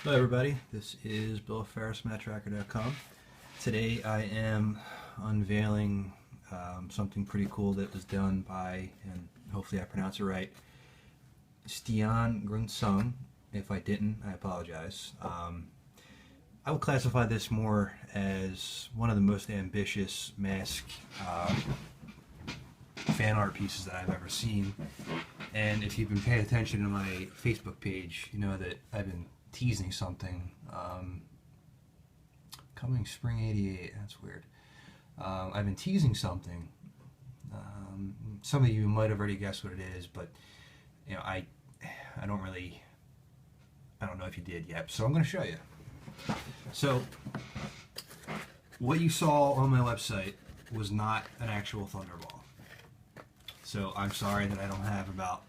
Hello everybody, this is Bill Ferris, Matt-Trakker.com. Today I am unveiling something pretty cool that was done by, and hopefully I pronounce it right, Stian Grundsund. If I didn't, I apologize. I would classify this more as one of the most ambitious mask fan art pieces that I've ever seen. And if you've been paying attention to my Facebook page, you know that I've been teasing something. Coming spring '88, that's weird. I've been teasing something. Some of you might have already guessed what it is, but you know, I don't know if you did yet, so I'm going to show you. So what you saw on my website was not an actual Thunderball. So I'm sorry that I don't have about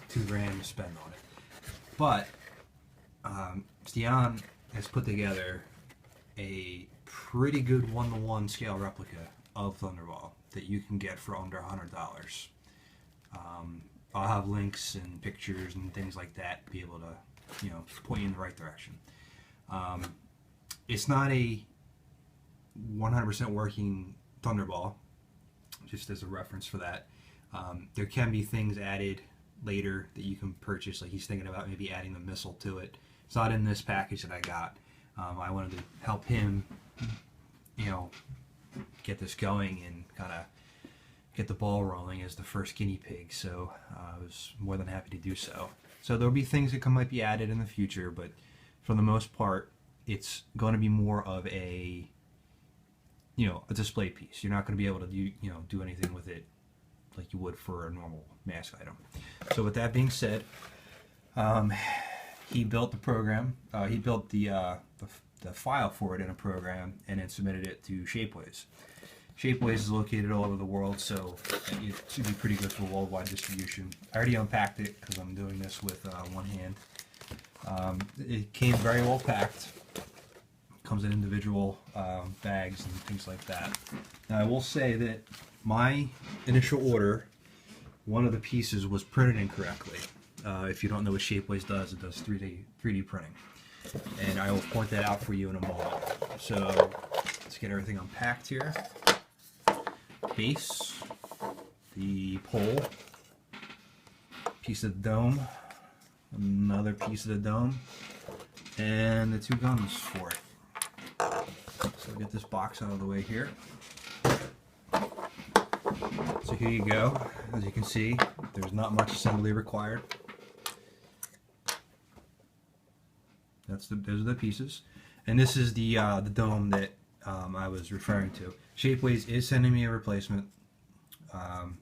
$2,000 to spend on it. But Stian has put together a pretty good 1-to-1 scale replica of Thunderball that you can get for under $100. I'll have links and pictures and things like that to be able to, point you in the right direction. It's not a 100% working Thunderball, just as a reference for that. There can be things added later that you can purchase, like he's thinking about maybe adding the missile to it. It's not in this package that I got. I wanted to help him, get this going and kind of get the ball rolling as the first guinea pig, so I was more than happy to do so. So there'll be things that might be added in the future, but for the most part, it's going to be more of a a display piece. You're not going to be able to do anything with it like you would for a normal mask item. So with that being said, he built the program. He built the file for it in a program and then submitted it to Shapeways. Shapeways is located all over the world, so it should be pretty good for worldwide distribution. I already unpacked it because I'm doing this with one hand. It came very well packed. Comes in individual bags and things like that. Now I will say that my initial order, one of the pieces was printed incorrectly. If you don't know what Shapeways does, it does 3D printing. And I will point that out for you in a moment. So let's get everything unpacked here. Base, the pole, piece of the dome, another piece of the dome, and the two guns for it. So get this box out of the way here. So here you go. As you can see, there's not much assembly required. Those are the pieces, and this is the dome that I was referring to. Shapeways is sending me a replacement.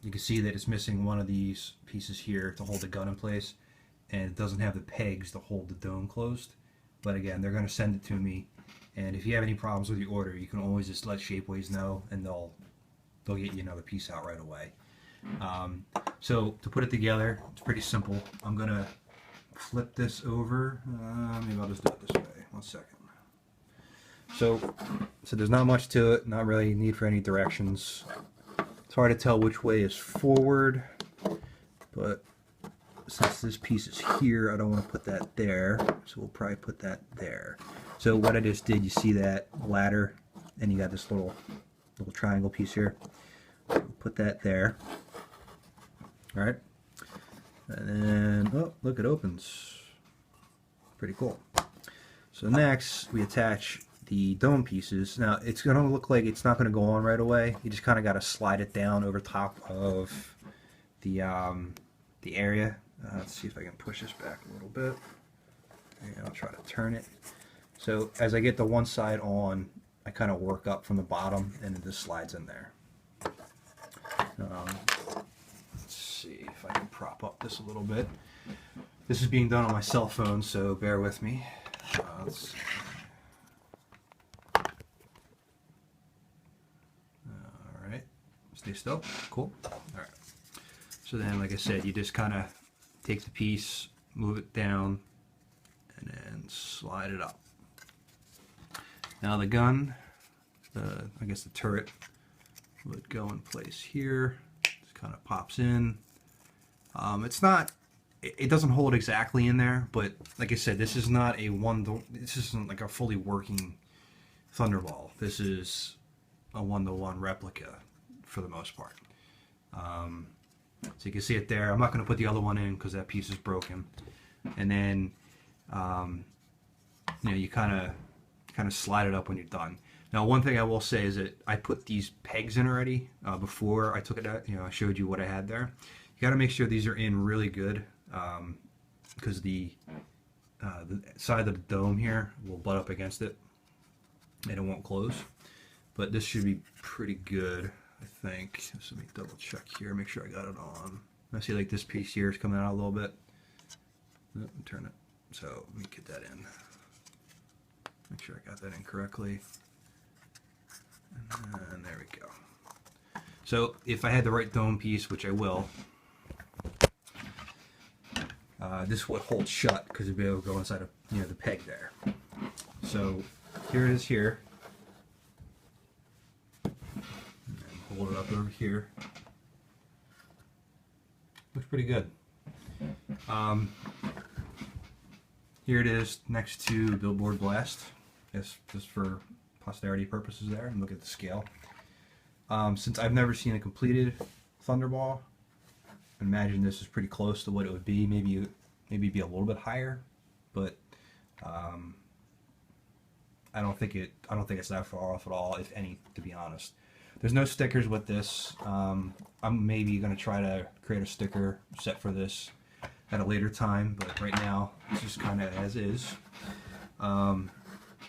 You can see that it's missing one of these pieces here to hold the gun in place, and it doesn't have the pegs to hold the dome closed. But again, they're going to send it to me. And if you have any problems with your order, you can always just let Shapeways know, and they'll get you another piece out right away. So to put it together, it's pretty simple. I'm gonna flip this over. Maybe I'll just do it this way. 1 second. So there's not much to it. Not really need for any directions. It's hard to tell which way is forward, but since this piece is here, I don't want to put that there, so we'll probably put that there. So what I just did, you see that ladder, and you got this little triangle piece here. We'll put that there. All right, and then oh, look, it opens. Pretty cool. So next, we attach the dome pieces. Now it's going to look like it's not going to go on right away. You just kind of got to slide it down over top of the area. Let's see if I can push this back a little bit. And I'll try to turn it. So as I get the one side on, I kind of work up from the bottom, and it just slides in there. Let's see if I can prop up this a little bit. This is being done on my cell phone, so bear with me. Let's see. All right, stay still. Cool. All right. So then, like I said, you just kind of take the piece, move it down, and then slide it up. Now the gun, I guess the turret, would go in place here. Just kind of pops in. It's not it doesn't hold exactly in there, but like I said, this is not a this isn't like a fully working Thunderball. This is a one-to-one replica for the most part. So you can see it there. I'm not going to put the other one in because that piece is broken. And then you know, you kind of slide it up when you're done. Now, one thing I will say is that I put these pegs in already before I took it out. You know, I showed you what I had there. You got to make sure these are in really good, because the side of the dome here will butt up against it and it won't close. But this should be pretty good, I think. So let me double check here, make sure I got it on. I see like this piece here is coming out a little bit. Turn it. So let me get that in. Make sure I got that in correctly. And there we go. So if I had the right dome piece, which I will, this would hold shut because it'd be able to go inside of, you know, the peg there. So here it is here. And hold it up over here. Looks pretty good. Here it is next to Billboard Blast. Just for posterity purposes there, and look at the scale. Since I've never seen a completed Thunderball, I imagine this is pretty close to what it would be. Maybe be a little bit higher, but I don't think it's that far off at all, if any, to be honest. There's no stickers with this. I'm maybe going to try to create a sticker set for this at a later time, but right now it's just kind of as is.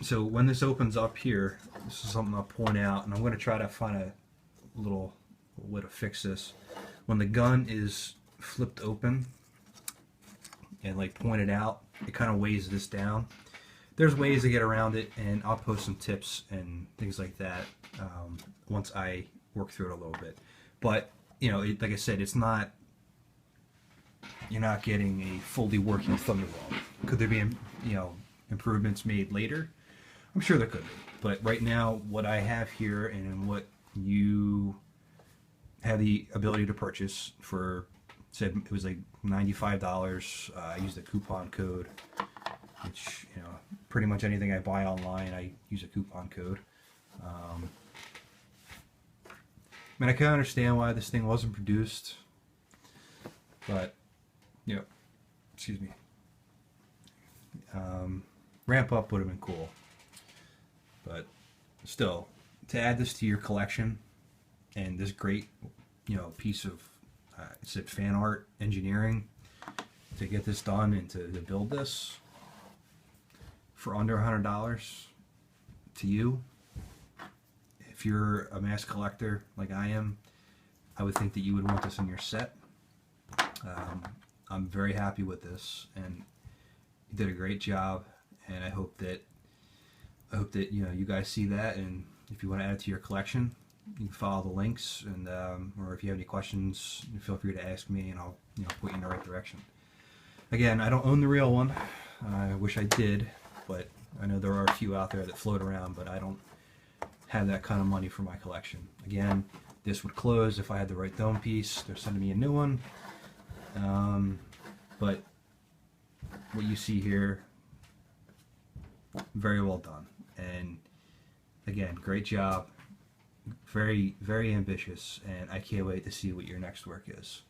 So when this opens up here, this is something I'll point out, and I'm going to try to find a little way to fix this. When the gun is flipped open and like pointed out, it kind of weighs this down. There's ways to get around it, and I'll post some tips and things like that once I work through it a little bit. But you know, like I said, it's not. You're not getting a fully working Thunderball. Could there be, you know, improvements made later? I'm sure there could be. But right now, what I have here and what you have the ability to purchase for, said it was like $95. I used a coupon code, which, you know, pretty much anything I buy online, I use a coupon code. I mean, I can understand why this thing wasn't produced, but, you know, excuse me, ramp up would have been cool. But still, to add this to your collection, and this great, you know, piece of it's fan art engineering to get this done and to build this for under $100 to you, if you're a mass collector like I am, I would think that you would want this in your set. I'm very happy with this, and you did a great job, and I hope that you know, you guys see that, and if you want to add it to your collection, you can follow the links, and or if you have any questions, feel free to ask me, and I'll, you know, point you in the right direction. Again, I don't own the real one. I wish I did, but I know there are a few out there that float around, but I don't have that kind of money for my collection. Again, this would close if I had the right dome piece. They're sending me a new one, but what you see here, very well done. And again, great job, very, very ambitious, and I can't wait to see what your next work is.